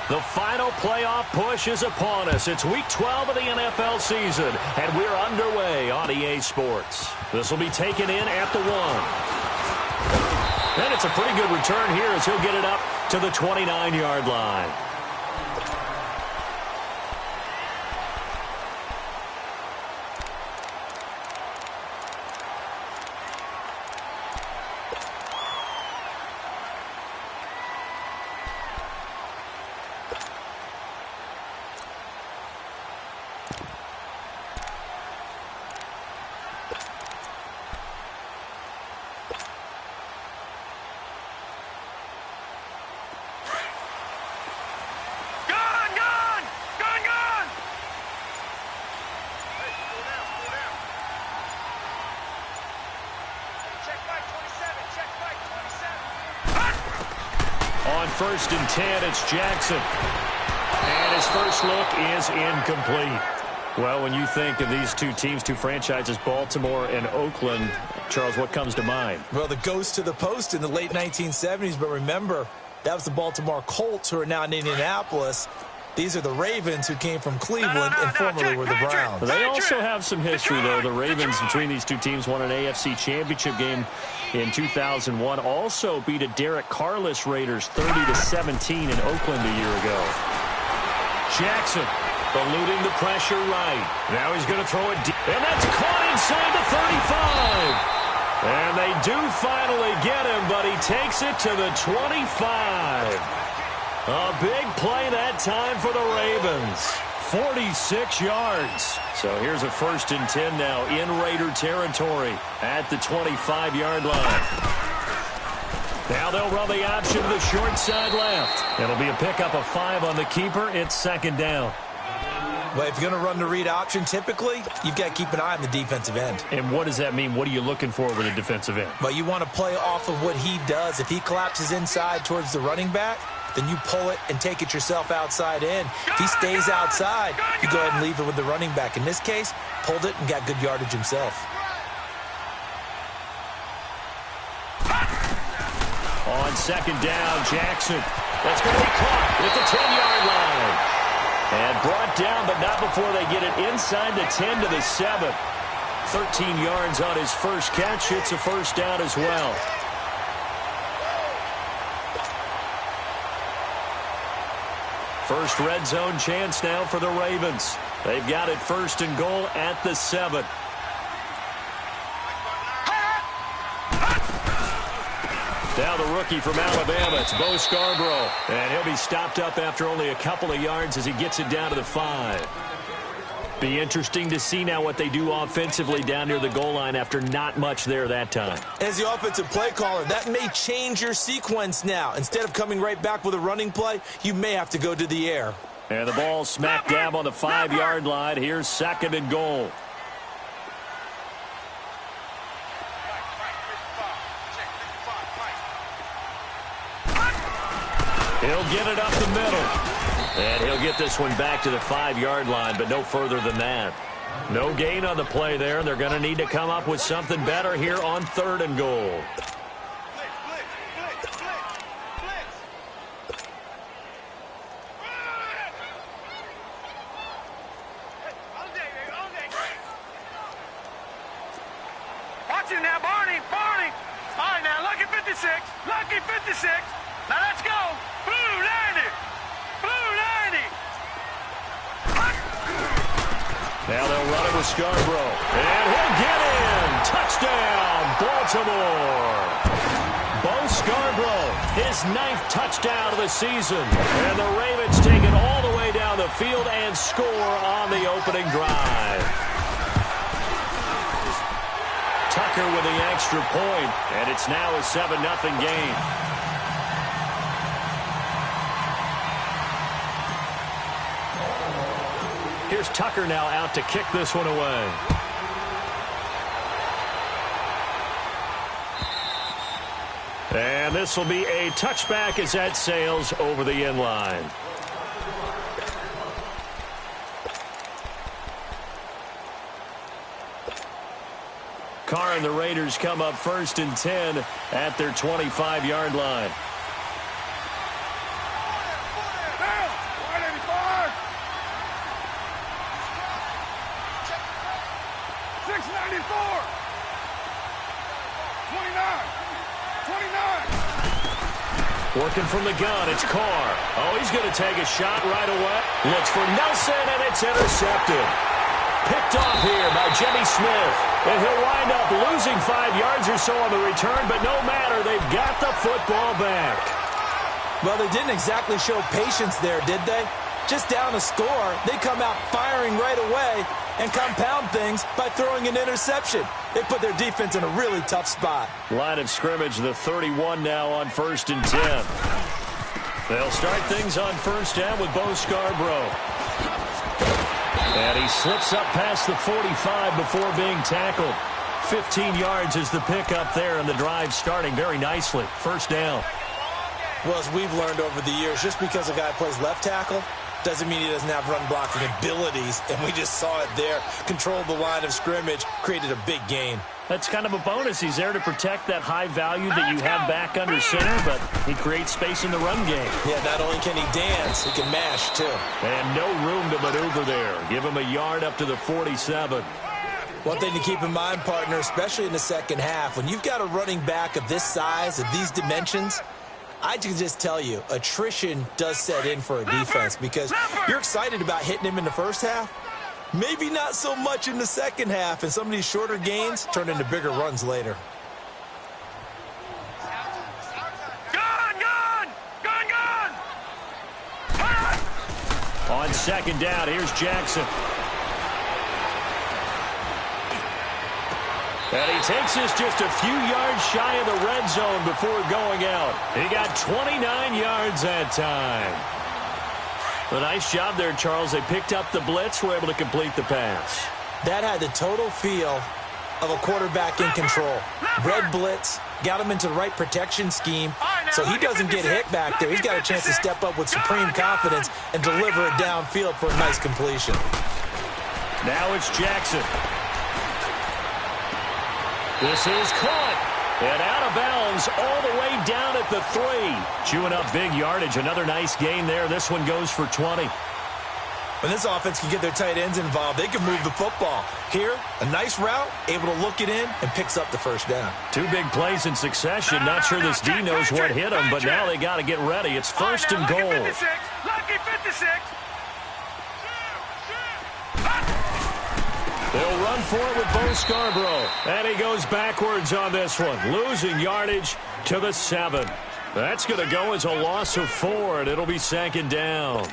The final playoff push is upon us. It's Week 12 of the NFL season, and we're underway on EA Sports. This will be taken in at the 1. And it's a pretty good return here as he'll get it up to the 29-yard line. On 1st and 10, it's Jackson. And his first look is incomplete. Well, when you think of these two teams, two franchises, Baltimore and Oakland, Charles, what comes to mind? Well, the ghost to the post in the late 1970s, but remember, that was the Baltimore Colts who are now in Indianapolis. These are the Ravens who came from Cleveland and formerly were the Browns. They also have some history, though. The Ravens, between these two teams, won an AFC championship game in 2001. Also beat a Derek Carless Raiders 30-17 in Oakland a year ago. Jackson eluding the pressure right. Now he's going to throw it deep. And that's caught inside the 35. And they do finally get him, but he takes it to the 25. A big play that time for the Ravens. 46 yards. So here's a 1st and 10 now in Raider territory at the 25-yard line. Now they'll run the option to the short side left. It'll be a pickup of 5 on the keeper. It's 2nd down. Well, if you're going to run the read option, typically, you've got to keep an eye on the defensive end. And what does that mean? What are you looking for with a defensive end? Well, you want to play off of what he does. If he collapses inside towards the running back, then you pull it and take it yourself outside in. If he stays outside, you go ahead and leave it with the running back. In this case, pulled it and got good yardage himself. On 2nd down, Jackson. That's going to be caught at the 10-yard line. And brought down, but not before they get it inside the 10 to the 7. 13 yards on his first catch. It's a 1st down as well. First red zone chance now for the Ravens. They've got it 1st and goal at the 7. Now the rookie from Alabama, it's Bo Scarborough. And he'll be stopped up after only a couple of yards as he gets it down to the 5. Be interesting to see now what they do offensively down near the goal line after not much there that time. As the offensive play caller, that may change your sequence now. Instead of coming right back with a running play, you may have to go to the air. And the ball smack dab on the 5-yard line. Here's 2nd and goal. He'll get it up the middle. And he'll get this one back to the 5-yard line, but no further than that. No gain on the play there. They're going to need to come up with something better here on 3rd and goal. Watch it now, Barney. Barney. All right, now, lucky 56. Lucky 56. Now, let's go. Blue 90. Blue 90. Now they'll run it with Scarborough. And he'll get in. Touchdown, Baltimore. Bo Scarborough, his 9th touchdown of the season. And the Ravens take it all the way down the field and score on the opening drive. Tucker with the extra point, and it's now a 7-0 game. Here's Tucker now out to kick this one away. And this will be a touchback as that sails over the end line. Carr and the Raiders come up 1st and 10 at their 25-yard line. Working from the gun, it's Carr. Oh, he's going to take a shot right away. Looks for Nelson, and it's intercepted. Picked off here by Jimmy Smith. And he'll wind up losing 5 yards or so on the return, but no matter, they've got the football back. Well, they didn't exactly show patience there, did they? Just down a score, they come out firing right away and compound things by throwing an interception. They put their defense in a really tough spot. Line of scrimmage, the 31 now on 1st and 10. They'll start things on 1st down with Bo Scarborough. And he slips up past the 45 before being tackled. 15 yards is the pickup there, and the drive starting very nicely. 1st down. Well, as we've learned over the years, just because a guy plays left tackle doesn't mean he doesn't have run blocking abilities, and we just saw it there. Controlled the line of scrimmage, created a big gain. That's kind of a bonus. He's there to protect that high value that you have back under center, but he creates space in the run game. Yeah, not only can he dance, he can mash, too. And no room to maneuver there. Give him a yard up to the 47. One thing to keep in mind, partner, especially in the second half, when you've got a running back of this size, of these dimensions, I can just tell you, attrition does set in for a defense because you're excited about hitting him in the first half. Maybe not so much in the second half, and some of these shorter gains turn into bigger runs later. On 2nd down, here's Jackson. And he takes us just a few yards shy of the red zone before going out. He got 29 yards that time. A nice job there, Charles. They picked up the blitz, were able to complete the pass. That had the total feel of a quarterback in control. Red blitz, got him into the right protection scheme, so he doesn't get hit back there. He's got a chance to step up with supreme confidence and deliver it downfield for a nice completion. Now it's Jackson. This is caught. And out of bounds all the way down at the 3. Chewing up big yardage. Another nice gain there. This one goes for 20. When this offense can get their tight ends involved, they can move the football. Here, a nice route, able to look it in, and picks up the 1st down. 2 big plays in succession. Not sure this D knows what hit him, but now they got to get ready. It's 1st and goal. Lucky 56. They'll run for it with Bo Scarborough. And he goes backwards on this one. Losing yardage to the 7. That's going to go as a loss of 4, and it'll be 2nd down.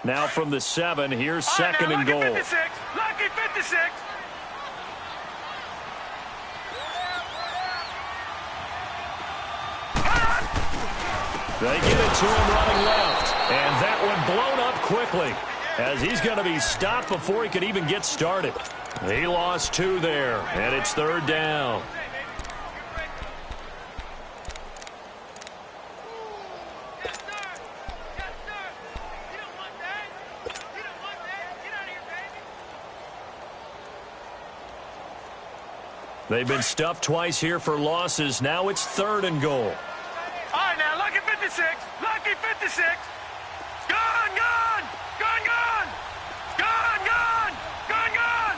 Now from the 7, here's 2nd and goal. Lucky 56. They get it to him running left. And that one blown up quickly as he's going to be stopped before he could even get started. He lost 2 there, and it's 3rd down. They've been stuffed twice here for losses. Now it's 3rd and goal. All right, now, lucky 56. Lucky 56. Gone, gone. Gone, gone. Gone, gone. Gone, gone.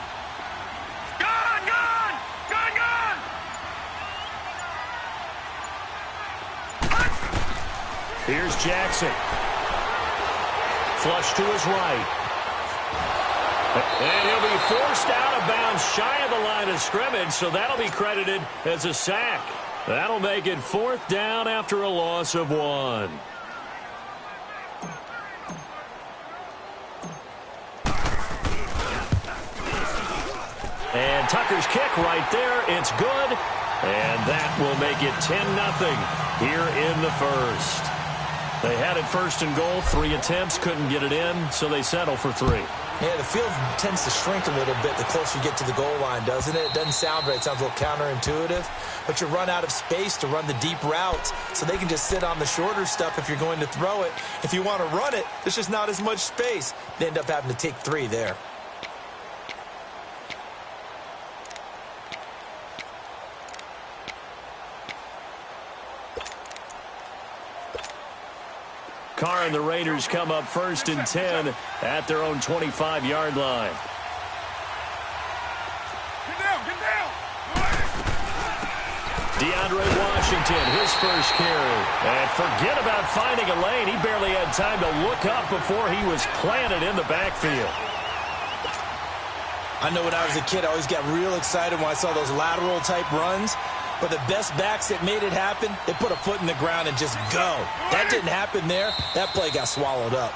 Gone, gone. Gone, gone. Here's Jackson. Flush to his right. And he'll be forced out of bounds shy of the line of scrimmage, so that'll be credited as a sack. That'll make it 4th down after a loss of 1. And Tucker's kick right there. It's good. And that will make it 10-0 here in the 1st. They had it 1st and goal. 3 attempts, couldn't get it in, so they settle for 3. Yeah, the field tends to shrink a little bit the closer you get to the goal line, doesn't it? It doesn't sound right. It sounds a little counterintuitive. But you run out of space to run the deep routes, so they can just sit on the shorter stuff if you're going to throw it. If you want to run it, there's just not as much space. They end up having to take 3 there. Carr and the Raiders come up 1st and 10 at their own 25-yard line. Get down. DeAndre Washington, his first carry. And forget about finding a lane. He barely had time to look up before he was planted in the backfield. I know when I was a kid, I always got real excited when I saw those lateral-type runs. But the best backs that made it happen, they put a foot in the ground and just go. That didn't happen there. That play got swallowed up.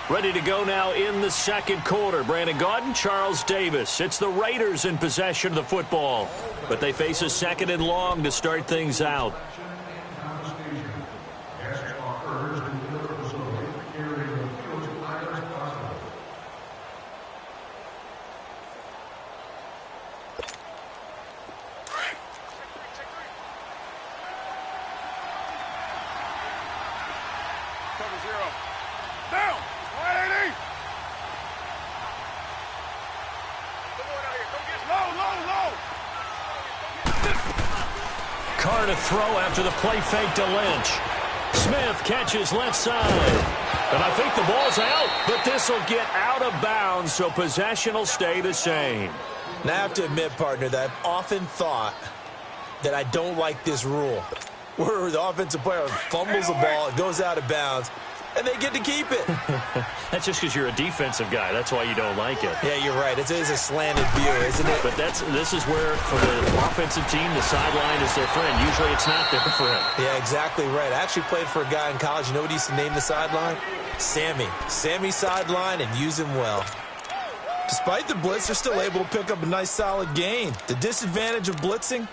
Ready to go now in the second quarter. Brandon Gaudin, Charles Davis. It's the Raiders in possession of the football. But they face a 2nd and long to start things out. Cover 0. Down. 180. Low. Carr to throw after the play fake to Lynch. Smith catches left side. And I think the ball's out, but this will get out of bounds, so possession will stay the same. Now, I have to admit, partner, that I've often thought that I don't like this rule, where the offensive player fumbles the ball, it goes out of bounds, and they get to keep it. That's just because you're a defensive guy. That's why you don't like it. Yeah, you're right. It is a slanted view, isn't it? But this is where, for the offensive team, the sideline is their friend. Usually it's not their friend. Yeah, exactly right. I actually played for a guy in college. You know what he used to name the sideline? Sammy. Sammy sideline, and use him well. Despite the blitz, they're still able to pick up a nice solid gain. The disadvantage of blitzing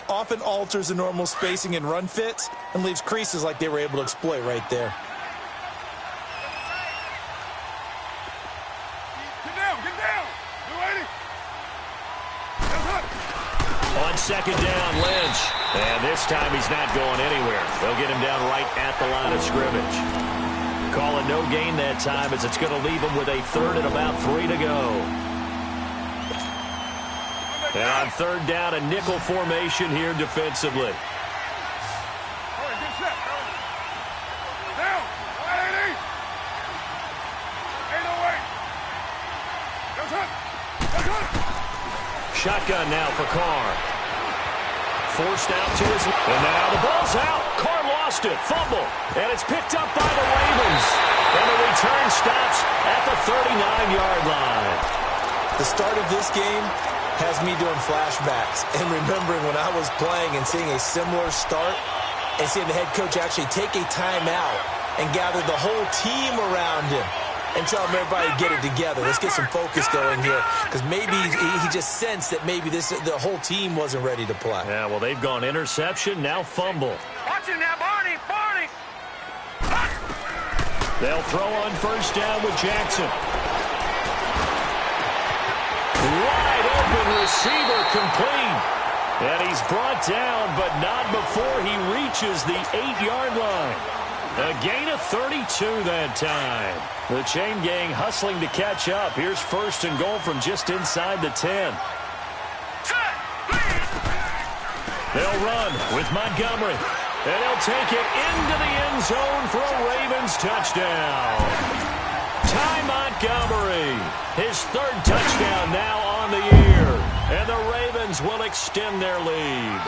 often alters the normal spacing and run fits and leaves creases like they were able to exploit right there. Get down. 280. On 2nd down, Lynch. And this time he's not going anywhere. They'll get him down right at the line of scrimmage. Call it no gain that time as it's going to leave him with a 3rd and about 3 to go. And on 3rd down, a nickel formation here defensively. All right, good set. Down. 180. 808. Shotgun now for Carr. Forced out to his... And now the ball's out. Carr lost it. Fumble. And it's picked up by the Ravens. And the return stops at the 39-yard line. The start of this game has me doing flashbacks and remembering when I was playing and seeing a similar start and seeing the head coach actually take a timeout and gather the whole team around him and tell him everybody to get it together. Let's get some focus going here because maybe he just sensed that maybe the whole team wasn't ready to play. Yeah, well, they've gone interception, now fumble. Watch him now, Barney. They'll throw on 1st down with Jackson. Wide open receiver complete. And he's brought down, but not before he reaches the 8-yard line. A gain of 32 that time. The chain gang hustling to catch up. Here's 1st and goal from just inside the 10. They'll run with Montgomery. And he'll take it into the end zone for a Ravens touchdown. Ty Montgomery, his 3rd touchdown now on the year. And the Ravens will extend their lead.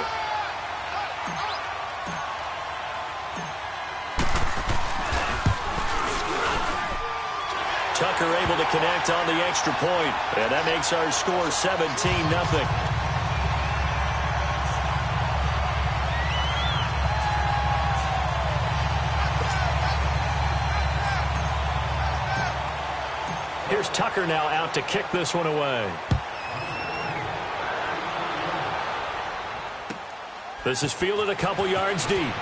Tucker able to connect on the extra point. And that makes our score 17-0. Here's Tucker now out to kick this one away. This is fielded a couple yards deep.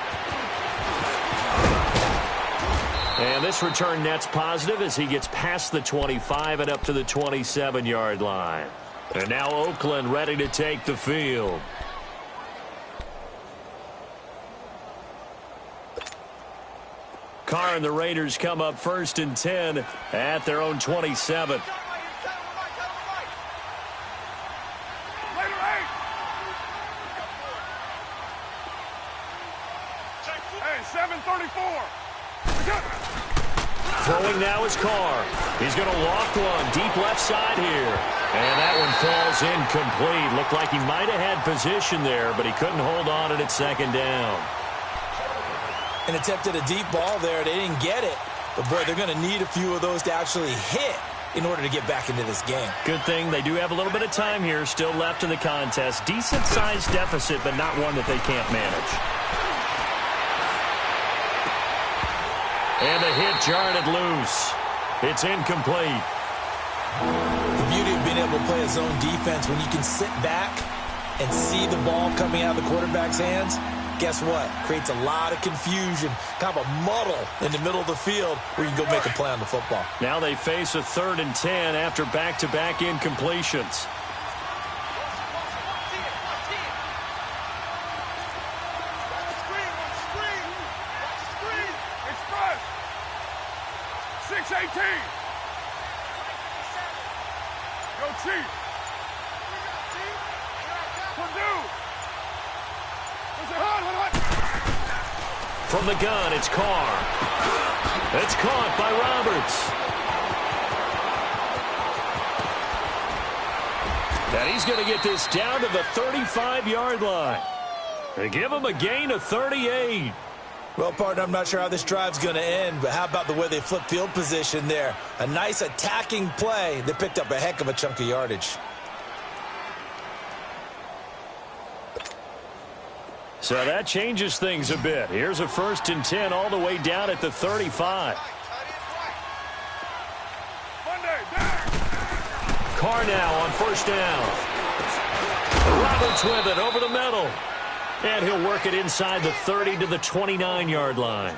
And this return net's positive as he gets past the 25 and up to the 27-yard line. And now Oakland ready to take the field. Carr and the Raiders come up 1st and 10 at their own 27. Hey, 7:34. Throwing now is Carr. He's going to loft one deep left side here. And that one falls incomplete. Looked like he might have had position there, but he couldn't hold on at second down. An attempt at a deep ball there. They didn't get it. But, boy, they're going to need a few of those to actually hit in order to get back into this game. Good thing they do have a little bit of time here still left in the contest. Decent-sized deficit, but not one that they can't manage. And the hit jarred it loose. It's incomplete. The beauty of being able to play a zone defense when you can sit back and see the ball coming out of the quarterback's hands, guess what? Creates a lot of confusion, kind of a muddle in the middle of the field where you can go make a play on the football. Now they face a 3rd and 10 after back-to-back incompletions. Express. 6-18. Go Chief. Purdue. From the gun, it's Carr. It's caught by Roberts. And he's going to get this down to the 35-yard line. They give him a gain of 38. Well, partner, I'm not sure how this drive's going to end, but how about the way they flip field position there? A nice attacking play that picked up a heck of a chunk of yardage. So that changes things a bit. Here's a 1st and 10 all the way down at the 35. Carr now on 1st down. Roberts with it over the middle. And he'll work it inside the 30 to the 29-yard line.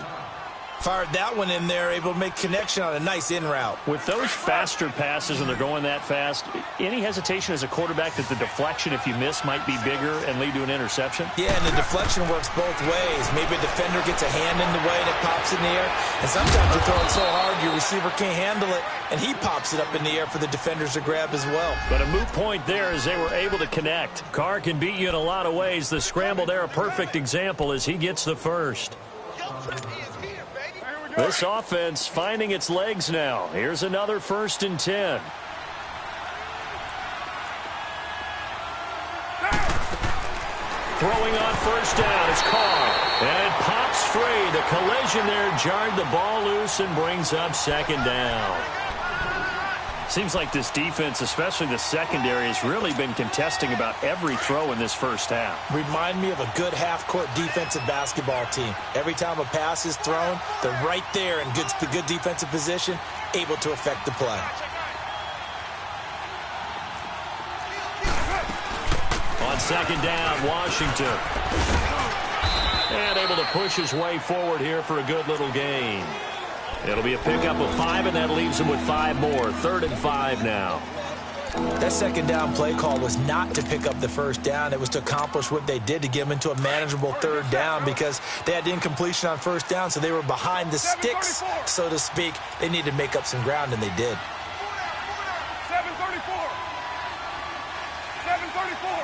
Fired that one in there, able to make connection on a nice in route. With those faster passes and they're going that fast, any hesitation as a quarterback that the deflection, if you miss, might be bigger and lead to an interception? Yeah, and the deflection works both ways. Maybe a defender gets a hand in the way and it pops in the air. And sometimes you throw it so hard your receiver can't handle it, and he pops it up in the air for the defenders to grab as well. But a moot point there as they were able to connect. Carr can beat you in a lot of ways. The scramble there, a perfect example as he gets the first. This offense finding its legs now. Here's another 1st and 10. Throwing on 1st down is Carr. And it pops free. The collision there jarred the ball loose and brings up 2nd down. Seems like this defense, especially the secondary, has really been contesting about every throw in this first half. Remind me of a good half-court defensive basketball team. Every time a pass is thrown, they're right there in good defensive position, able to affect the play. On 2nd down, Washington. And able to push his way forward here for a good little gain. It'll be a pickup of 5, and that leaves him with 5 more. 3rd and 5 now. That 2nd down play call was not to pick up the 1st down. It was to accomplish what they did to get them into a manageable 3rd down because they had incompletion on 1st down, so they were behind the sticks, so to speak. They needed to make up some ground, and they did. 7:34. 7:34.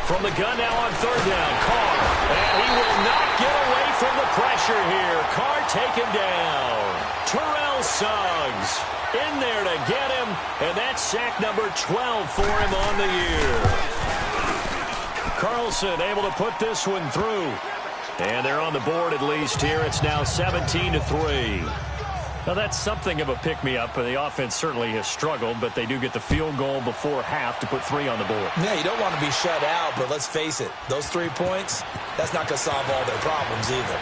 From the gun now on 3rd down, Carr. And he will not get away from the pressure here. Carr taken down. Terrell Suggs in there to get him, and that's sack number 12 for him on the year. Carlson able to put this one through. And they're on the board at least here. It's now 17-3. Now, that's something of a pick-me-up. The offense certainly has struggled, but they do get the field goal before half to put 3 on the board. Yeah, you don't want to be shut out, but let's face it. Those 3 points, that's not going to solve all their problems either.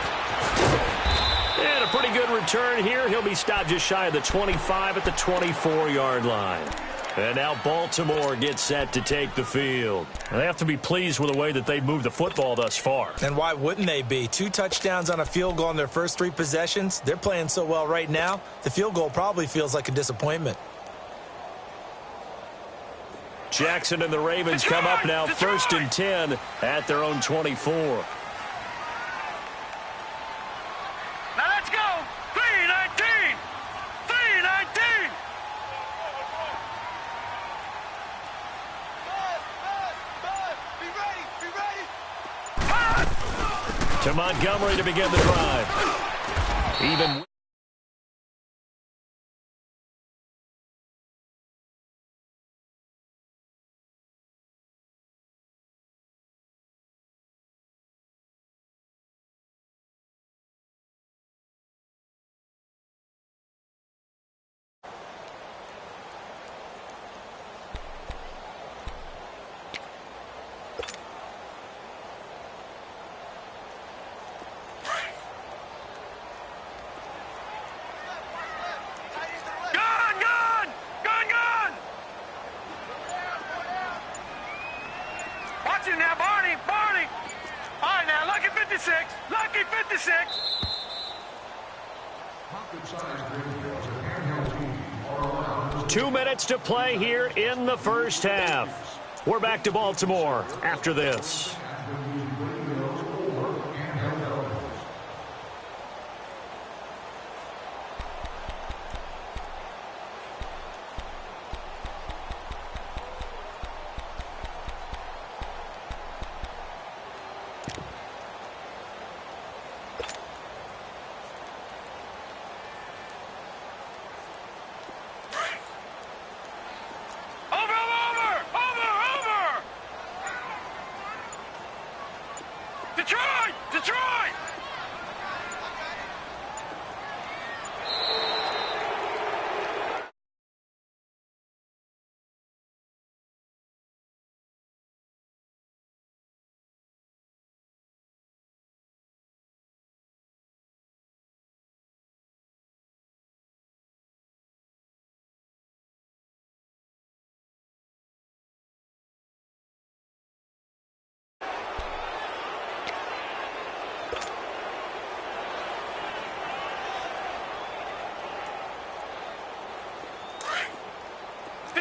And a pretty good return here. He'll be stopped just shy of the 25 at the 24-yard line. And now Baltimore gets set to take the field. And they have to be pleased with the way that they've moved the football thus far. And why wouldn't they be? 2 touchdowns on a field goal in their first 3 possessions. They're playing so well right now, the field goal probably feels like a disappointment. Jackson and the Ravens come up now 1st and 10 at their own 24. Now let's go. 3:19. 3:19. To Montgomery to begin the drive. Even. Now, Barney. All right, now, lucky 56. Lucky 56. 2 minutes to play here in the first half. We're back to Baltimore after this.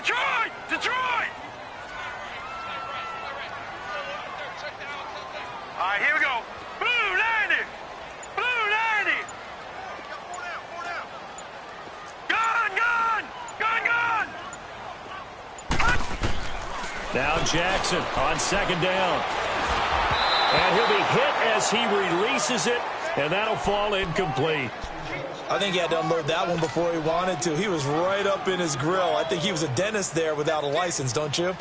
Detroit! Detroit! All right, here we go. Blue 90! Blue 90! Gun! Now Jackson on second down. And he'll be hit as he releases it, and that'll fall incomplete. I think he had to unload that one before he wanted to. He was right up in his grill. I think he was a dentist there without a license, don't you?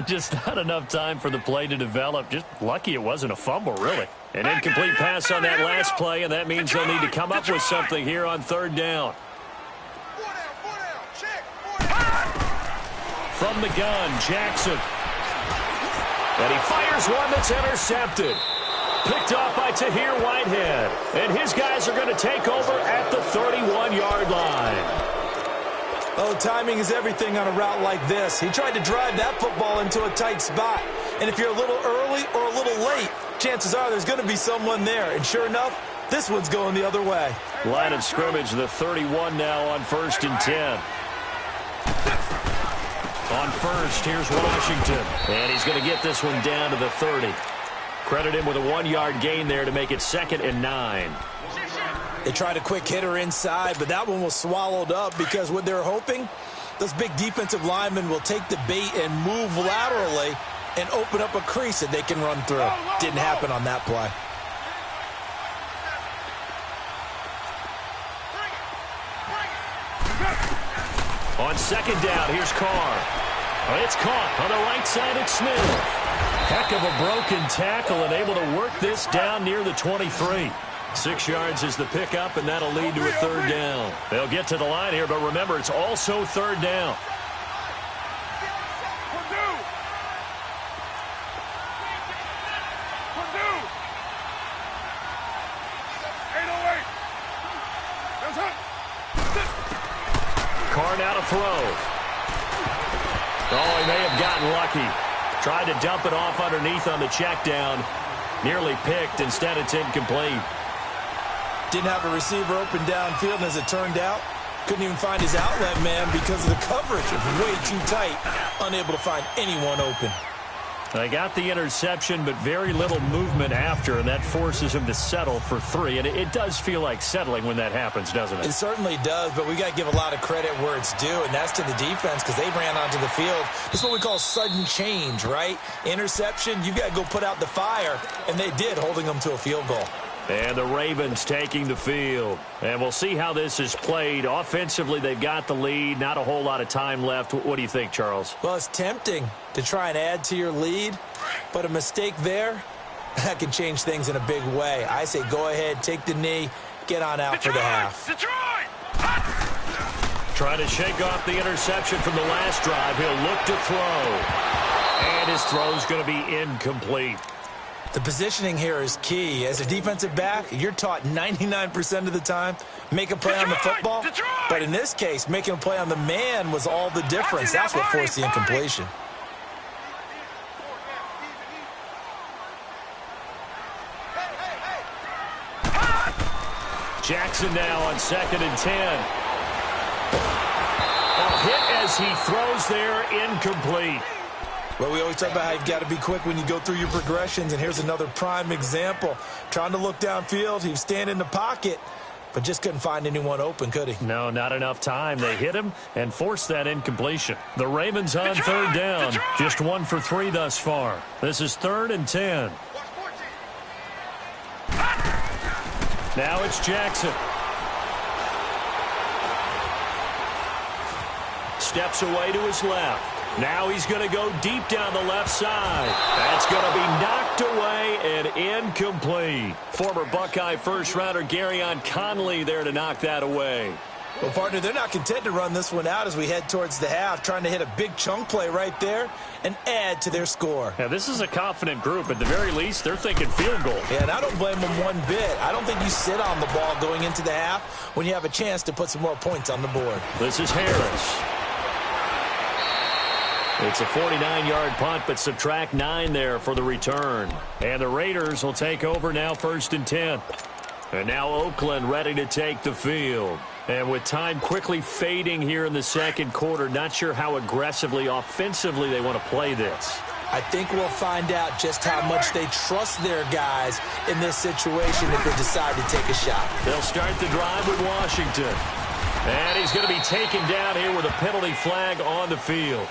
Just not enough time for the play to develop. Just lucky it wasn't a fumble, really. An incomplete pass on that last play, and that means they'll need to come up with something here on third down. From the gun, Jackson. And he fires one that's intercepted. Picked off by Tahir Whitehead. And his guys are going to take over at the 31-yard line. Oh, timing is everything on a route like this. He tried to drive that football into a tight spot. And if you're a little early or a little late, chances are there's going to be someone there. And sure enough, this one's going the other way. Line of scrimmage, the 31 now on 1st and 10. On first, here's Washington. And he's going to get this one down to the 30. Credit him with a 1-yard gain there to make it 2nd and 9. They tried a quick hitter inside, but that one was swallowed up because what they're hoping, those big defensive linemen will take the bait and move laterally and open up a crease that they can run through. Didn't happen on that play. On second down, here's Carr. Oh, it's caught on the right side at Smith. Heck of a broken tackle and able to work this down near the 23. 6 yards is the pickup, and that'll lead to a third down. They'll get to the line here, but remember, it's also third down. Carr now to throw. Oh, he may have gotten lucky. Tried to dump it off underneath on the check down. Nearly picked. Instead, it's incomplete. Didn't have a receiver open downfield, and as it turned out, couldn't even find his outlet man because of the coverage. It was way too tight. Unable to find anyone open. They got the interception, but very little movement after, and that forces him to settle for 3. And it does feel like settling when that happens, doesn't it? It certainly does, but we got to give a lot of credit where it's due, and that's to the defense because they ran onto the field. This is what we call sudden change, right? Interception, you got to go put out the fire, and they did, holding them to a field goal. And the Ravens taking the field. And we'll see how this is played. Offensively, they've got the lead. Not a whole lot of time left. What do you think, Charles? Well, it's tempting to try and add to your lead, but a mistake there, that can change things in a big way. I say go ahead, take the knee, get on out for the half. Trying to shake off the interception from the last drive. He'll look to throw. And his throw's going to be incomplete. The positioning here is key. As a defensive back, you're taught 99% of the time, make a play on the football. But in this case, making a play on the man was all the difference. That's what forced the incompletion. Jackson now on 2nd and 10. A hit as he throws there, incomplete. Well, we always talk about how you've got to be quick when you go through your progressions, and here's another prime example. Trying to look downfield, he was standing in the pocket, but just couldn't find anyone open, could he? No, not enough time. They hit him and forced that incompletion. The Ravens on 3rd down, just 1 for 3 thus far. This is 3rd and 10. Now it's Jackson. Steps away to his left. Now he's going to go deep down the left side. That's going to be knocked away and incomplete. Former Buckeye first-rounder Garyon Conley there to knock that away. Well, partner, they're not content to run this one out as we head towards the half, trying to hit a big chunk play right there and add to their score. Yeah, this is a confident group. At the very least, they're thinking field goal. Yeah, and I don't blame them one bit. I don't think you sit on the ball going into the half when you have a chance to put some more points on the board. This is Harris. It's a 49-yard punt, but subtract 9 there for the return. And the Raiders will take over now 1st and 10. And now Oakland ready to take the field. And with time quickly fading here in the second quarter, not sure how aggressively, offensively they want to play this. I think we'll find out just how much they trust their guys in this situation if they decide to take a shot. They'll start the drive with Washington. And he's going to be taken down here with a penalty flag on the field.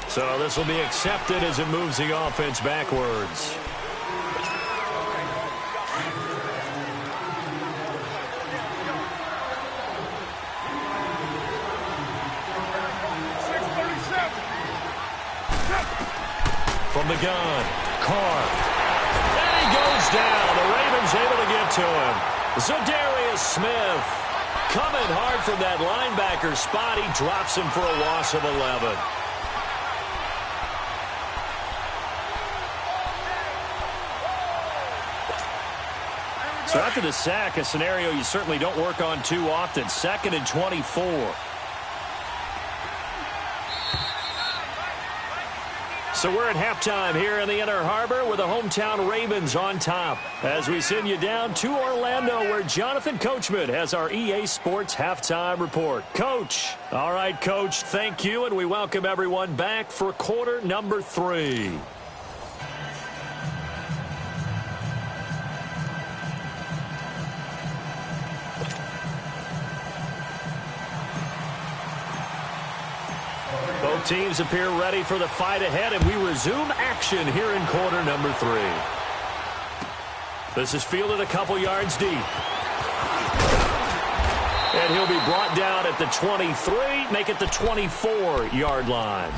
So this will be accepted as it moves the offense backwards. From the gun, Carr. And he goes down. The Ravens able to get to him. Zadarius Smith coming hard from that linebacker spot. He drops him for a loss of 11. So after the sack, a scenario you certainly don't work on too often. 2nd and 24. So we're at halftime here in the Inner Harbor with the hometown Ravens on top. As we send you down to Orlando where Jonathan Coachman has our EA Sports Halftime Report. Coach. All right, Coach, thank you, and we welcome everyone back for quarter number 3. Both teams appear ready for the fight ahead, and we resume action here in quarter number 3. This is fielded a couple yards deep. And he'll be brought down at the 23, make it the 24-yard line.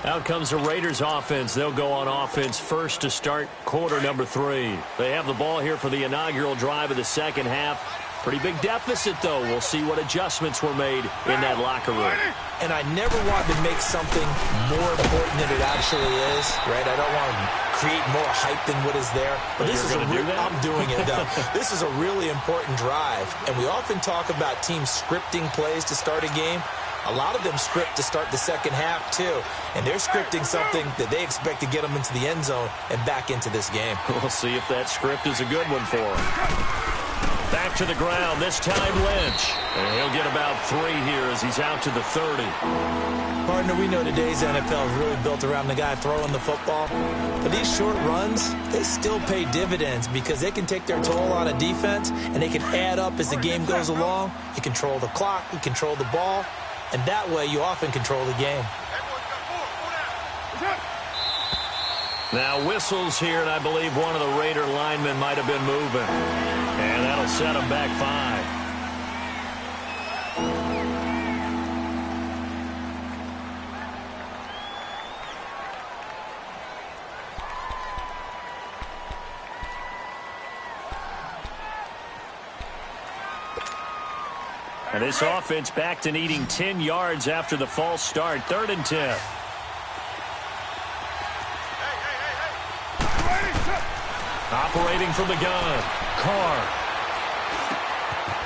Out comes the Raiders offense. They'll go on offense first to start quarter number 3. They have the ball here for the inaugural drive of the second half. Pretty big deficit, though. We'll see what adjustments were made in that locker room. And I never wanted to make something more important than it actually is, right? I don't want to create more hype than what is there. But this is I'm doing it, though. This is a really important drive. And we often talk about teams scripting plays to start a game. A lot of them script to start the second half, too. And they're scripting something that they expect to get them into the end zone and back into this game. We'll see if that script is a good one for them. Back to the ground, this time Lynch. And he'll get about 3 here as he's out to the 30. Partner, we know today's NFL is really built around the guy throwing the football. But these short runs, they still pay dividends because they can take their toll on a defense and they can add up as the game goes along. You control the clock, you control the ball, and that way you often control the game. Now whistles here, and I believe one of the Raider linemen might have been moving. And that'll set them back 5. And this offense back to needing 10 yards after the false start. 3rd and 10. Operating from the gun. Carr.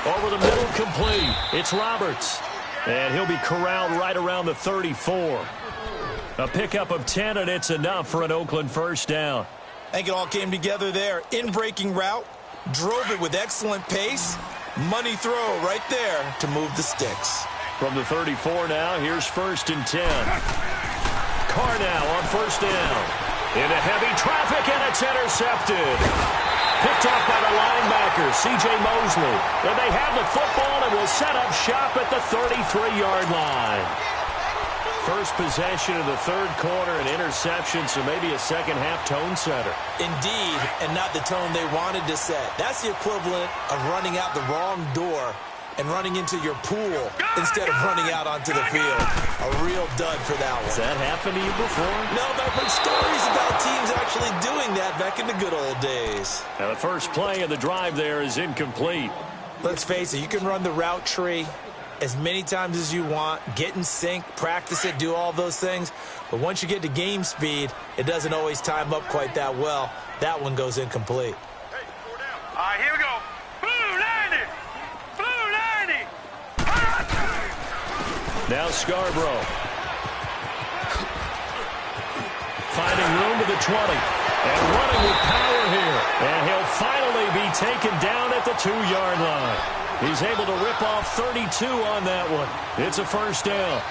Over the middle, complete. It's Roberts. And he'll be corralled right around the 34. A pickup of 10, and it's enough for an Oakland first down. I think it all came together there. In-breaking route. Drove it with excellent pace. Money throw right there to move the sticks. From the 34 now, here's 1st and 10. Carr now on 1st down. Into heavy traffic, and it's intercepted. Picked off by the linebacker, C.J. Mosley. And they have the football and will set up shop at the 33-yard line. First possession of the 3rd quarter, an interception, so maybe a second-half tone setter. Indeed, and not the tone they wanted to set. That's the equivalent of running out the wrong door and running into your pool instead of running out onto the field. A real dud for that one. Has that happened to you before? No, but I've heard stories about teams actually doing that back in the good old days. Now the first play of the drive there is incomplete. Let's face it, you can run the route tree as many times as you want, get in sync, practice it, do all those things. But once you get to game speed, it doesn't always time up quite that well. That one goes incomplete. All right, here we go. Blue 90. Blue 90. Now Scarborough. Finding room to the 20. And running with power here. And he'll finally be taken down at the 2-yard line. He's able to rip off 32 on that one. It's a first down.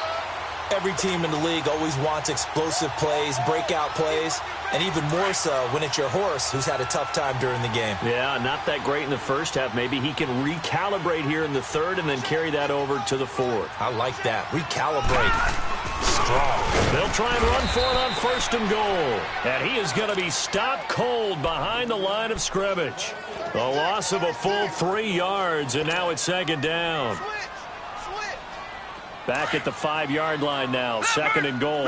Every team in the league always wants explosive plays, breakout plays, and even more so when it's your horse who's had a tough time during the game. Yeah, not that great in the first half. Maybe he can recalibrate here in the 3rd and then carry that over to the 4th. I like that. Recalibrate. Strong. They'll try and run for it on 1st and goal. And he is going to be stopped cold behind the line of scrimmage. A loss of a full 3 yards, and now it's 2nd down. Back at the 5-yard line now, 2nd and goal. All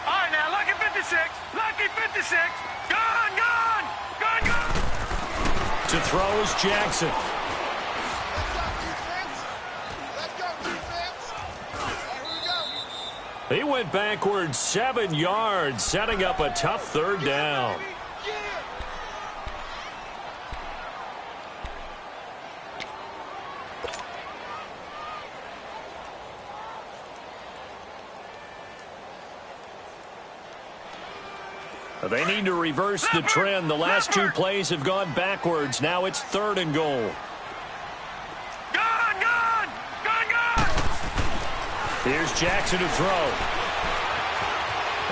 right, now, lucky 56. Lucky 56. Gone, gone. Gone, gone. To throw is Jackson. He went backwards 7 yards, setting up a tough 3rd down. They need to reverse the trend. The last 2 plays have gone backwards. Now it's 3rd and goal. Gone, gone. Gone, gone. Here's Jackson to throw.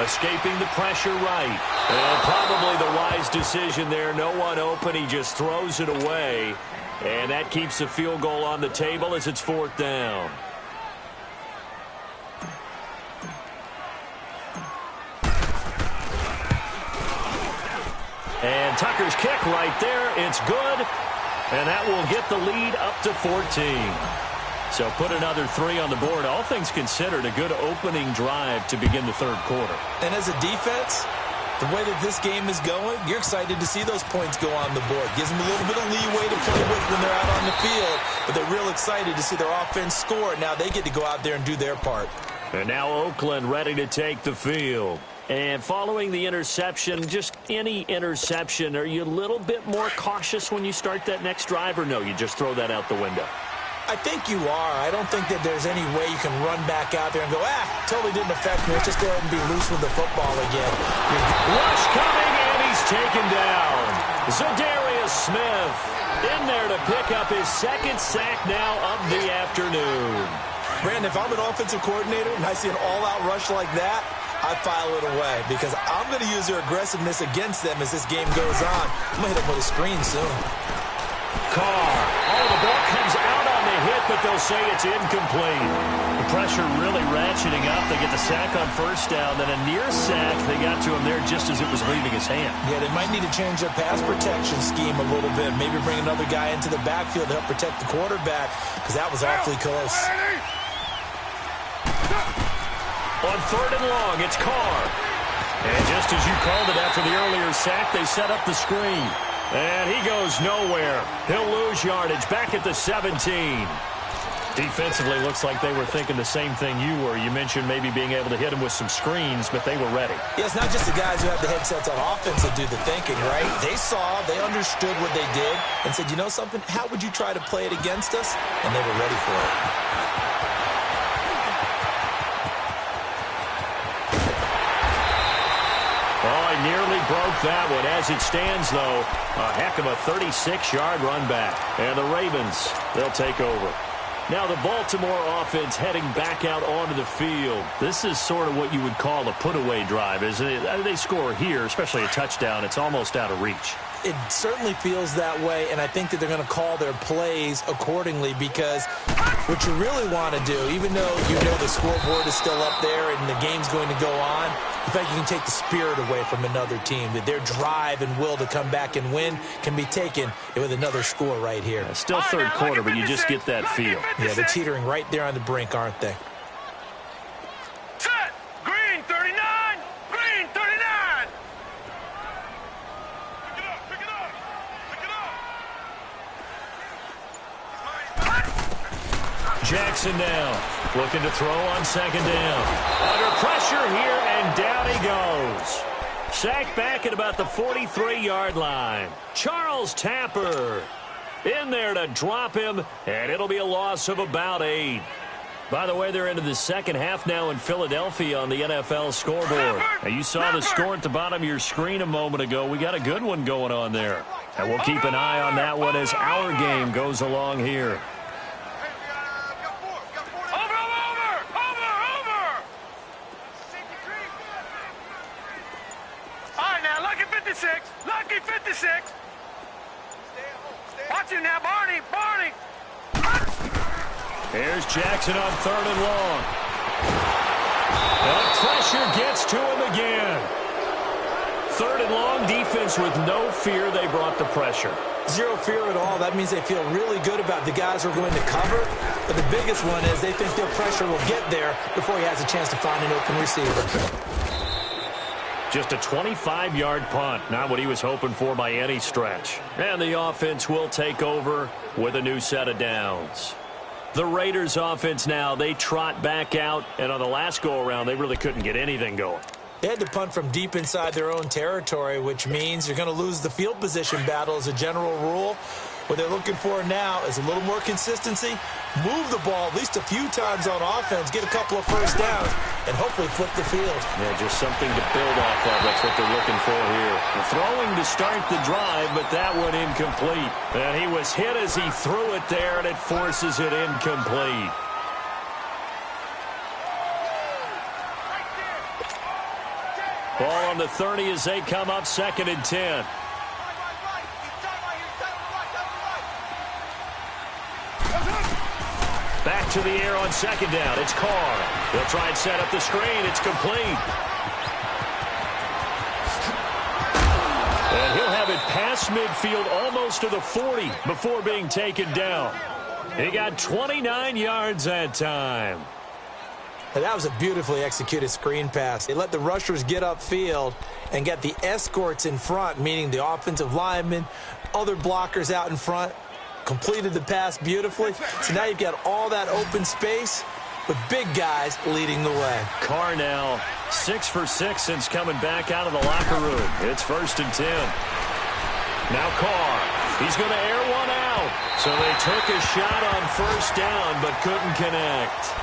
Escaping the pressure right. And probably the wise decision there. No one open. He just throws it away. And that keeps the field goal on the table as it's 4th down. And Tucker's kick right there. It's good. And that will get the lead up to 14. So put another 3 on the board. All things considered, a good opening drive to begin the 3rd quarter. And as a defense, the way that this game is going, you're excited to see those points go on the board. Gives them a little bit of leeway to play with when they're out on the field. But they're real excited to see their offense score. Now they get to go out there and do their part. And now Oakland ready to take the field. And following the interception, just any interception, are you a little bit more cautious when you start that next drive, or no, you just throw that out the window? I think you are. I don't think that there's any way you can run back out there and go, totally didn't affect me. Let's just go ahead and be loose with the football again. Rush coming, and he taken down. Zadarius Smith in there to pick up his second sack now of the afternoon. Brandon, if I'm an offensive coordinator and I see an all-out rush like that, I file it away because I'm going to use their aggressiveness against them as this game goes on. I'm going to hit them with a screen soon. Carr. Oh, the ball comes out on the hit, but they'll say it's incomplete. The pressure really ratcheting up. They get the sack on first down, then a near sack. They got to him there just as it was leaving his hand. Yeah, they might need to change their pass protection scheme a little bit. Maybe bring another guy into the backfield to help protect the quarterback because that was awfully close. On third and long, it's Carr. And just as you called it after the earlier sack, they set up the screen. And he goes nowhere. He'll lose yardage back at the 17. Defensively, looks like they were thinking the same thing you were. You mentioned maybe being able to hit him with some screens, but they were ready. Yeah, it's not just the guys who have the headsets on offense that do the thinking, right? They saw, they understood what they did, and said, you know something, how would you try to play it against us? And they were ready for it. Oh, he nearly broke that one. As it stands, though, a heck of a 36-yard run back. And the Ravens, they'll take over. Now the Baltimore offense heading back out onto the field. This is sort of what you would call a put-away drive, isn't it? They score here, especially a touchdown. It's almost out of reach. It certainly feels that way, and I think that they're going to call their plays accordingly because what you really want to do, even though you know the scoreboard is still up there and the game's going to go on, in fact, you can take the spirit away from another team, that their drive and will to come back and win can be taken with another score right here. Still third quarter, but you just get that feel. Yeah, they're teetering right there on the brink, aren't they? Set. Green 39. Green 39. Pick it up. Pick it up. Pick it up. Jackson now looking to throw on second down. Under pressure here, and down he goes. Sacked back at about the 43-yard line. Charles Tapper in there to drop him, and it'll be a loss of about 8. By the way, they're into the second half now in Philadelphia on the NFL scoreboard. Now, you saw the score at the bottom of your screen a moment ago. We got a good one going on there. And we'll keep an eye on that one as our game goes along here. Lucky 56. Watch him now, Barney. Barney. Here's Jackson on third and long. And pressure gets to him again. Third and long, defense with no fear. They brought the pressure. Zero fear at all. That means they feel really good about the guys who are going to cover. But the biggest one is they think their pressure will get there before he has a chance to find an open receiver. Just a 25-yard punt, not what he was hoping for by any stretch. And the offense will take over with a new set of downs. The Raiders offense now, they trot back out, and on the last go-around, they really couldn't get anything going. They had to punt from deep inside their own territory, which means you're going to lose the field position battle as a general rule. What they're looking for now is a little more consistency, move the ball at least a few times on offense, get a couple of first downs, and hopefully flip the field. Yeah, just something to build off of. That's what they're looking for here. Throwing to start the drive, but that one incomplete. And he was hit as he threw it there, and it forces it incomplete. Ball on the 30 as they come up second and 10. Back to the air on second down. It's Carr. He'll try and set up the screen. It's complete. And he'll have it past midfield almost to the 40 before being taken down. He got 29 yards that time. And that was a beautifully executed screen pass. They let the rushers get upfield and get the escorts in front, meaning the offensive linemen, other blockers out in front. Completed the pass beautifully. So now you've got all that open space with big guys leading the way. Carr now 6 for 6 since coming back out of the locker room. It's first and 10. Now Carr. He's going to air one out. So they took a shot on first down but couldn't connect.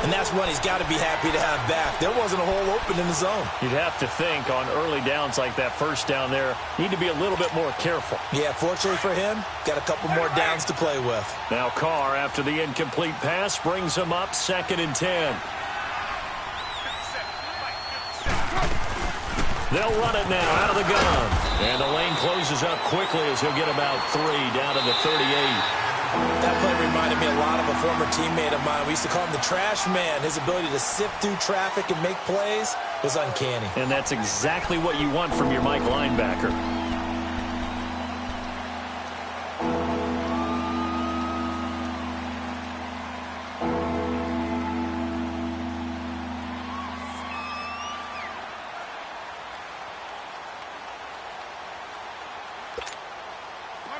And that's one he's got to be happy to have back. There wasn't a hole open in the zone. You'd have to think on early downs like that first down there, need to be a little bit more careful. Yeah, fortunately for him, got a couple more downs to play with. Now Carr, after the incomplete pass, brings him up 2nd and 10. They'll run it now out of the gun. And the lane closes up quickly as he'll get about 3 down to the 38. That play reminded me a lot of a former teammate of mine. We used to call him the trash man. His ability to sift through traffic and make plays was uncanny. And that's exactly what you want from your Mike linebacker.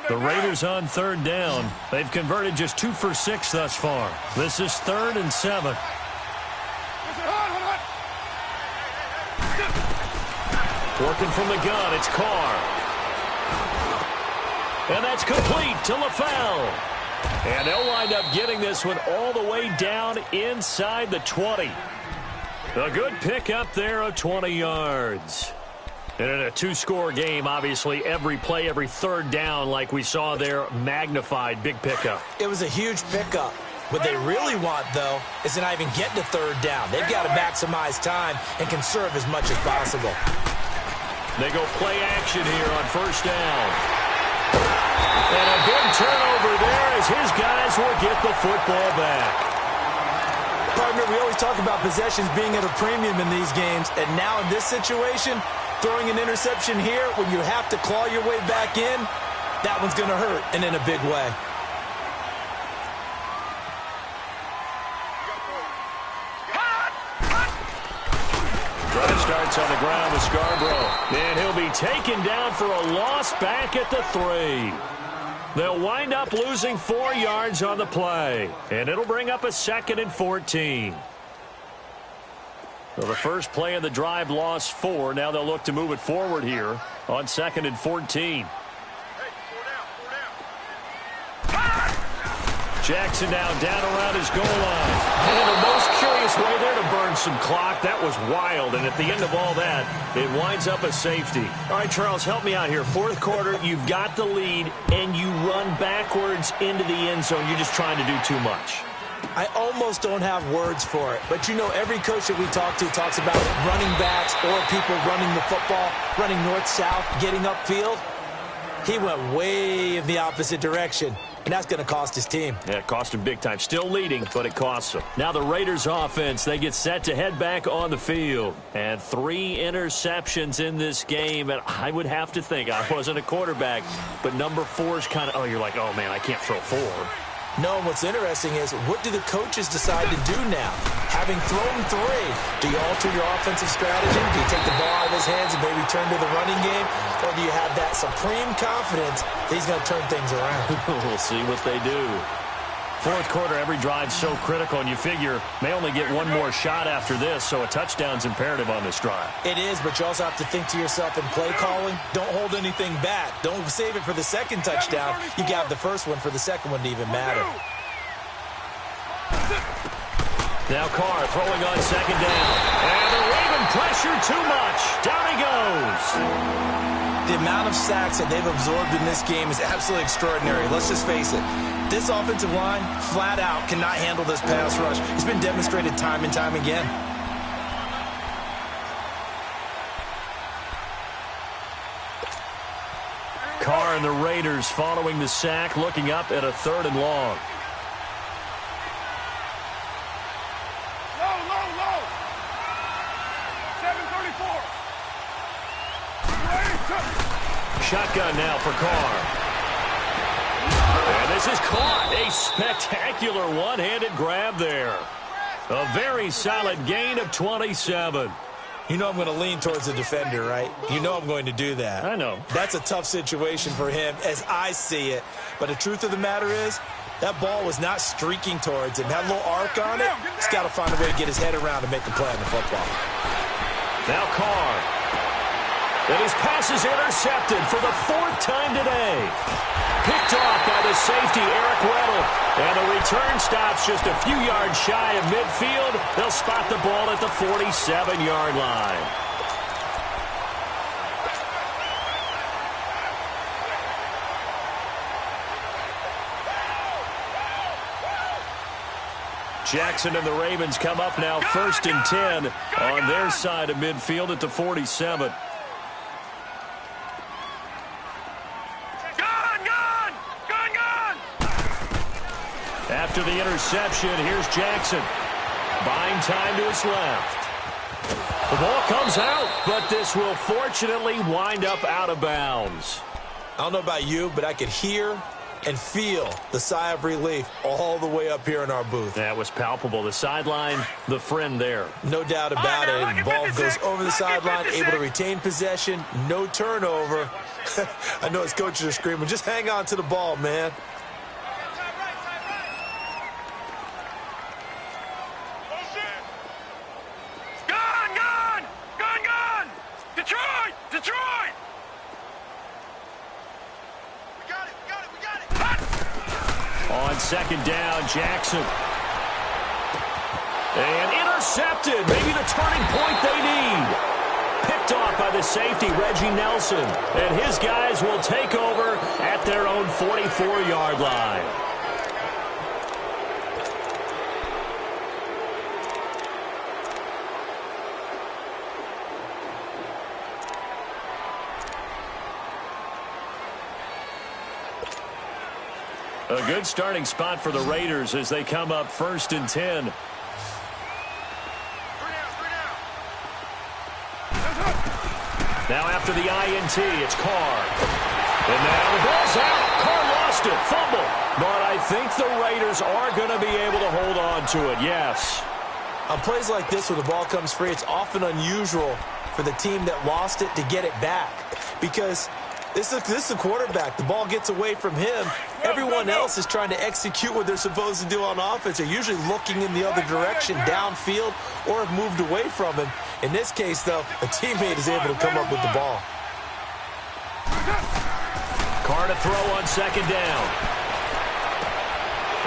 The Raiders on 3rd down. They've converted just 2 for 6 thus far. This is 3rd and 7. Working from the gun, it's Carr. And that's complete to LaFell. And they'll wind up getting this one all the way down inside the 20. A good pickup there of 20 yards. And in a 2-score game, obviously, every play, every 3rd down, like we saw there, magnified. Big pickup. It was a huge pickup. What they really want, though, is to not even get to 3rd down. They've got to maximize time and conserve as much as possible. They go play action here on 1st down. And a big turnover there as his guys will get the football back. Partner, we always talk about possessions being at a premium in these games, and now in this situation, throwing an interception here when you have to claw your way back in, that one's going to hurt, and in a big way. Drive starts on the ground with Scarborough. And he'll be taken down for a loss back at the 3. They'll wind up losing 4 yards on the play. And it'll bring up a 2nd and 14. So the first play of the drive lost 4. Now they'll look to move it forward here on 2nd and 14. Jackson now down around his goal line. And the most curious way there to burn some clock. That was wild. And at the end of all that, it winds up a safety. All right, Charles, help me out here. 4th quarter, you've got the lead, and you run backwards into the end zone. You're just trying to do too much. I almost don't have words for it. But, you know, every coach that we talk to talks about running backs or people running the football, running north-south, getting upfield. He went way in the opposite direction, and that's going to cost his team. Yeah, it cost him big time. Still leading, but it costs him. Now the Raiders offense, they get set to head back on the field. And 3 interceptions in this game, and I would have to think, I wasn't a quarterback, but number 4 is kind of, oh, you're like, oh, man, I can't throw 4. No, and what's interesting is, what do the coaches decide to do now? Having thrown 3, do you alter your offensive strategy? Do you take the ball out of his hands and maybe turn to the running game? Or do you have that supreme confidence that he's going to turn things around? We'll see what they do. 4th quarter, every drive's so critical, and you figure may only get one more shot after this, so a touchdown's imperative on this drive. It is, but you also have to think to yourself in play calling, don't hold anything back. Don't save it for the 2nd touchdown. You got the first one for the 2nd one to even matter. Now Carr throwing on 2nd down. And the Raven pressure too much. Down he goes. The amount of sacks that they've absorbed in this game is absolutely extraordinary. Let's just face it. This offensive line, flat out, cannot handle this pass rush. It's been demonstrated time and time again. Carr and the Raiders following the sack, looking up at a 3rd and long. Low. 734. Shotgun now for Carr. And this is caught. A spectacular one-handed grab there. A very solid gain of 27. You know I'm going to lean towards the defender, right? You know I'm going to do that. I know. That's a tough situation for him as I see it. But the truth of the matter is, that ball was not streaking towards him. Had a little arc on it. He's got to find a way to get his head around and make a play on the football. Now Carr. And his pass This is intercepted for the 4th time today. Picked off by the safety, Eric Weddle. And the return stops just a few yards shy of midfield. They'll spot the ball at the 47-yard line. Jackson and the Ravens come up now 1st and 10 on their side of midfield at the 47. After the interception, here's Jackson. Buying time to his left. The ball comes out, but this will fortunately wind up out of bounds. I don't know about you, but I could hear and feel the sigh of relief all the way up here in our booth. That was palpable. The sideline, the friend there. No doubt about it. The ball goes over the sideline, able to retain possession, no turnover. I know his coaches are screaming, just hang on to the ball, man. On 2nd down, Jackson. And intercepted. Maybe the turning point they need. Picked off by the safety, Reggie Nelson. And his guys will take over at their own 44-yard line. A good starting spot for the Raiders as they come up 1st and 10. Now after the INT, it's Carr. And now the ball's out. Carr lost it. Fumble. But I think the Raiders are going to be able to hold on to it, yes. On plays like this where the ball comes free, it's often unusual for the team that lost it to get it back. Because this is a quarterback. The ball gets away from him. Everyone else is trying to execute what they're supposed to do on offense. They're usually looking in the other direction, downfield, or have moved away from him. In this case, though, a teammate is able to come up with the ball. Carr to throw on 2nd down.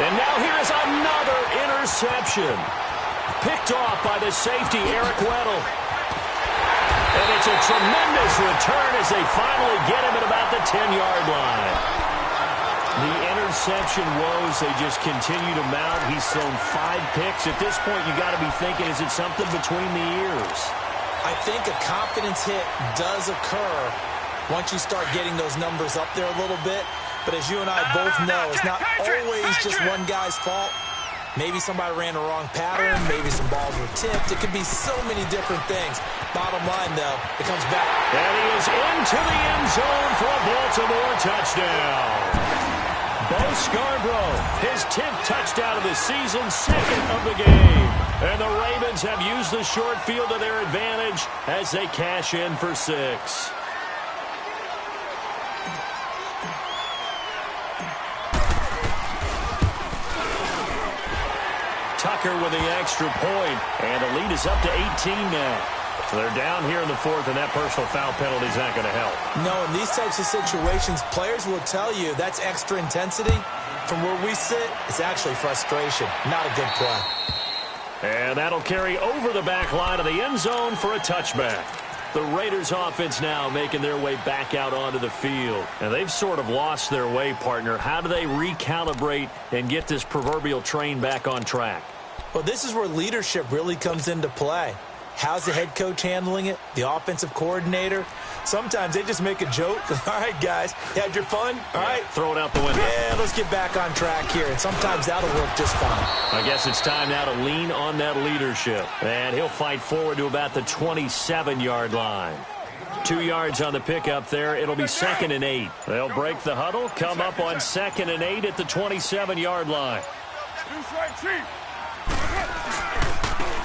And now here is another interception. Picked off by the safety, Eric Weddle. And it's a tremendous return as they finally get him at about the 10-yard line. The interception woes, they just continue to mount. He's thrown 5 picks. At this point, you got to be thinking, is it something between the ears? I think a confidence hit does occur once you start getting those numbers up there a little bit. But as you and I both know, it's not always just one guy's fault. Maybe somebody ran the wrong pattern. Maybe some balls were tipped. It could be so many different things. Bottom line, though, it comes back. And he is into the end zone for a Baltimore touchdown. Bo Scarborough, his 10th touchdown of the season, 2nd of the game. And the Ravens have used the short field to their advantage as they cash in for 6. Tucker with the extra point, and the lead is up to 18 now. So they're down here in the 4th, and that personal foul penalty is not going to help. No, in these types of situations, players will tell you that's extra intensity. From where we sit, it's actually frustration, not a good play. And that'll carry over the back line of the end zone for a touchback. The Raiders offense now making their way back out onto the field. And they've sort of lost their way, partner. How do they recalibrate and get this proverbial train back on track? Well, this is where leadership really comes into play. How's the head coach handling it? The offensive coordinator? Sometimes they just make a joke. All right, guys, you had your fun? All right. Throw it out the window. Yeah, let's get back on track here. And sometimes that'll work just fine. I guess it's time now to lean on that leadership. And he'll fight forward to about the 27-yard line. 2 yards on the pickup there. It'll be 2nd and 8. They'll break the huddle, come up on 2nd and 8 at the 27-yard line.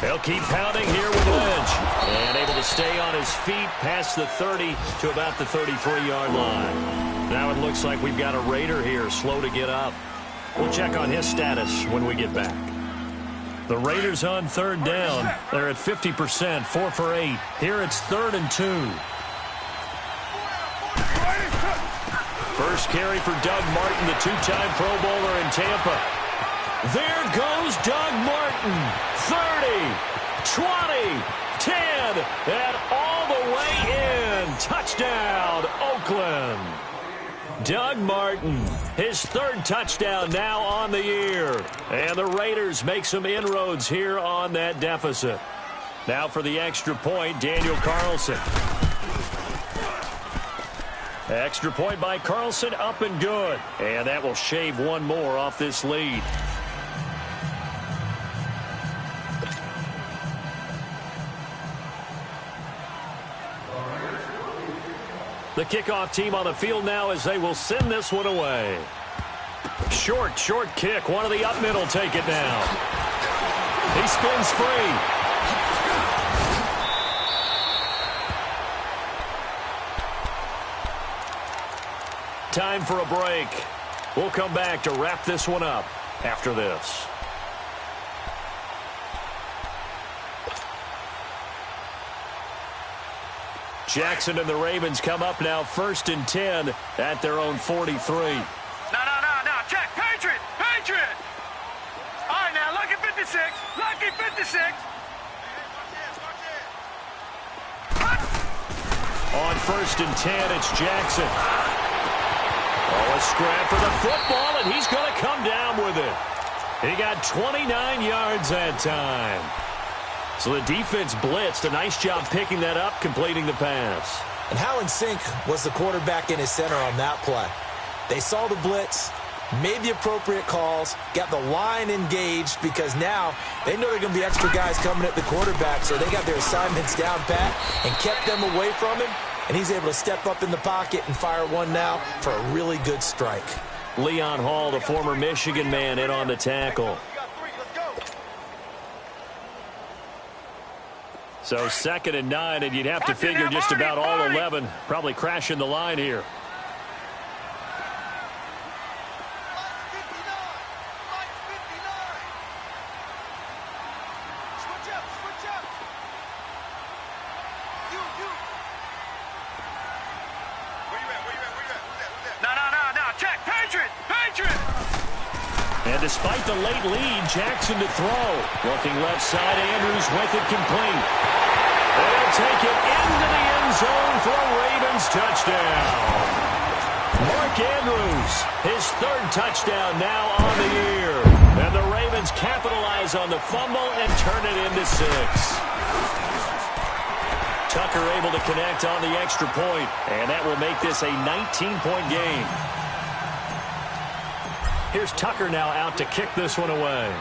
They'll keep pounding here with Lynch. And able to stay on his feet past the 30 to about the 33-yard line. Now it looks like we've got a Raider here, slow to get up. We'll check on his status when we get back. The Raiders on 3rd down. They're at 50%, 4 for 8. Here it's 3rd and 2. First carry for Doug Martin, the two-time Pro Bowler in Tampa. There goes Doug Martin. 30, 20, 10, and all the way in. Touchdown, Oakland. Doug Martin, his third touchdown now on the year. And the Raiders make some inroads here on that deficit. Now for the extra point, Daniel Carlson. Extra point by Carlson, up and good. And that will shave one more off this lead. The kickoff team on the field now as they will send this one away. Short kick. One of the up middle take it now. He spins free. Time for a break. We'll come back to wrap this one up after this. Jackson and the Ravens come up now 1st and 10 at their own 43. No. Check. Patriot. All right, now, lucky 56. Lucky 56. On 1st and 10, it's Jackson. Oh, a scrap for the football, and he's going to come down with it. He got 29 yards that time. So the defense blitzed. A nice job picking that up, completing the pass. And how in sync was the quarterback in his center on that play? They saw the blitz, made the appropriate calls, got the line engaged because now they know there are going to be extra guys coming at the quarterback, so they got their assignments down pat and kept them away from him. And he's able to step up in the pocket and fire one now for a really good strike. Leon Hall, the former Michigan man, in on the tackle. So 2nd and 9, and you'd have to figure just about all 11 probably crashing the line here. And despite the late lead, Jackson to throw. Looking left side, Andrews with it complete. They'll take it into the end zone for a Ravens touchdown. Mark Andrews, his 3rd touchdown now on the year. And the Ravens capitalize on the fumble and turn it into 6. Tucker able to connect on the extra point, and that will make this a 19-point game. Here's Tucker now out to kick this one away.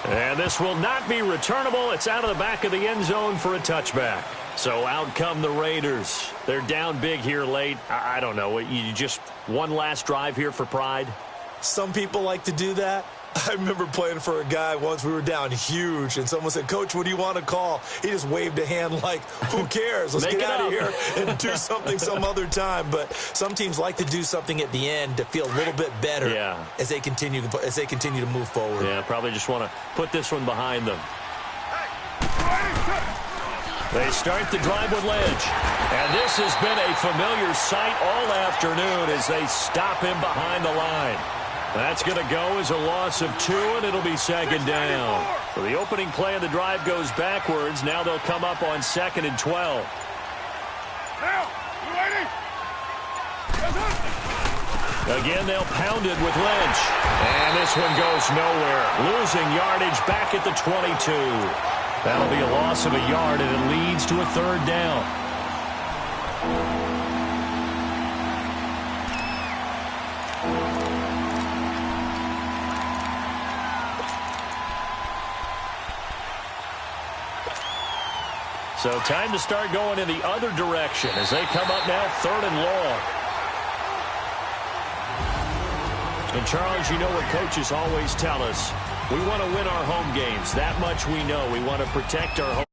And this will not be returnable. It's out of the back of the end zone for a touchback. So out come the Raiders. They're down big here late. I don't know. You just one last drive here for pride? Some people like to do that. I remember playing for a guy once. We were down huge, and someone said, "Coach, what do you want to call?" He just waved a hand like, who cares? Let's get out of here and do something some other time. But some teams like to do something at the end to feel a little bit better as they continue to move forward. Yeah, probably just want to put this one behind them. They start the drive with Lynch. And this has been a familiar sight all afternoon as they stop him behind the line. That's going to go as a loss of 2, and it'll be 2nd down. So the opening play of the drive goes backwards. Now they'll come up on 2nd and 12. Again, they'll pound it with Lynch. And this one goes nowhere. Losing yardage back at the 22. That'll be a loss of a yard, and it leads to a 3rd down. So time to start going in the other direction as they come up now 3rd and long. And Charles, you know what coaches always tell us. We want to win our home games. That much we know. We want to protect our home.